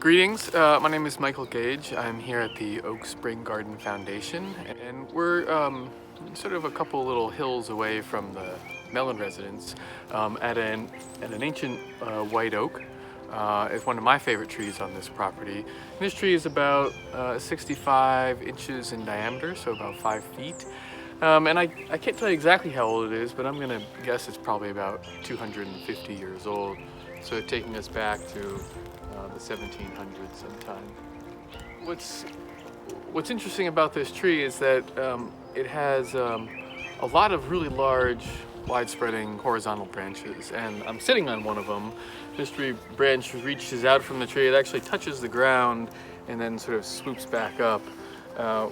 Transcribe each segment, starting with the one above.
Greetings, my name is Michael Gaige. I'm here at the Oak Spring Garden Foundation, and we're sort of a couple little hills away from the Mellon residence at an ancient white oak. It's one of my favorite trees on this property. And this tree is about 65 inches in diameter, so about 5 feet. And I can't tell you exactly how old it is, but I'm gonna guess it's probably about 250 years old. So taking us back to the 1700s sometime. What's interesting about this tree is that it has a lot of really large, wide-spreading horizontal branches, and I'm sitting on one of them. This tree branch reaches out from the tree. It actually touches the ground and then sort of swoops back up,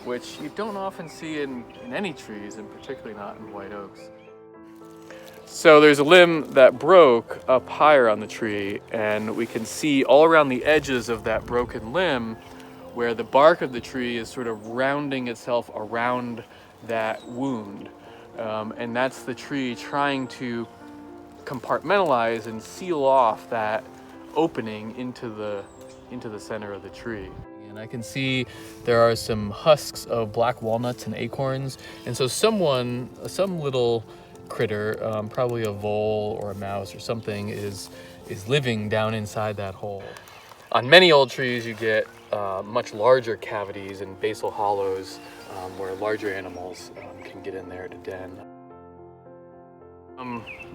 which you don't often see in any trees, and particularly not in white oaks. So there's a limb that broke up higher on the tree, and we can see all around the edges of that broken limb where the bark of the tree is sort of rounding itself around that wound. And that's the tree trying to compartmentalize and seal off that opening into the center of the tree. And I can see there are some husks of black walnuts and acorns, and so some little critter, probably a vole or a mouse or something, is living down inside that hole. On many old trees you get much larger cavities and basal hollows where larger animals can get in there to den.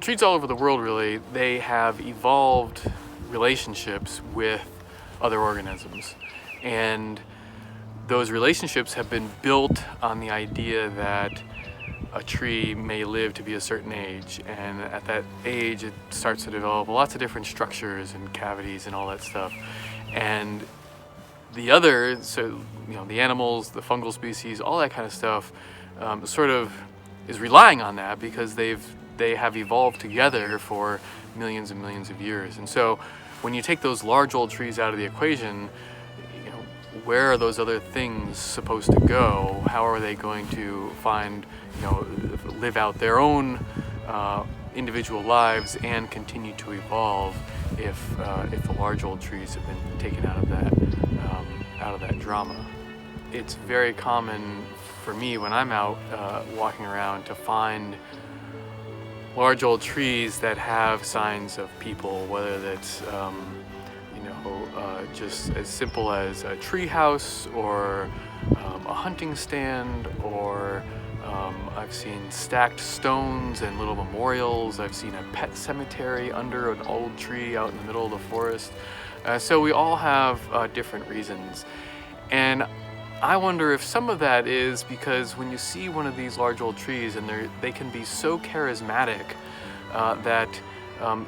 Trees all over the world, really, they have evolved relationships with other organisms, and those relationships have been built on the idea that a tree may live to be a certain age, and at that age it starts to develop lots of different structures and cavities and all that stuff. And the other, so the animals, the fungal species, all that kind of stuff sort of is relying on that because they have evolved together for millions and millions of years. And so when you take those large old trees out of the equation, where are those other things supposed to go? How are they going to find, live out their own individual lives and continue to evolve if the large old trees have been taken out of that drama? It's very common for me when I'm out walking around to find large old trees that have signs of people, whether that's just as simple as a tree house or a hunting stand, or I've seen stacked stones and little memorials. I've seen a pet cemetery under an old tree out in the middle of the forest. So we all have different reasons. And I wonder if some of that is because when you see one of these large old trees, and they can be so charismatic that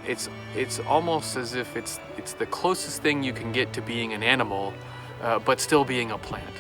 it's almost as if it's the closest thing you can get to being an animal, but still being a plant.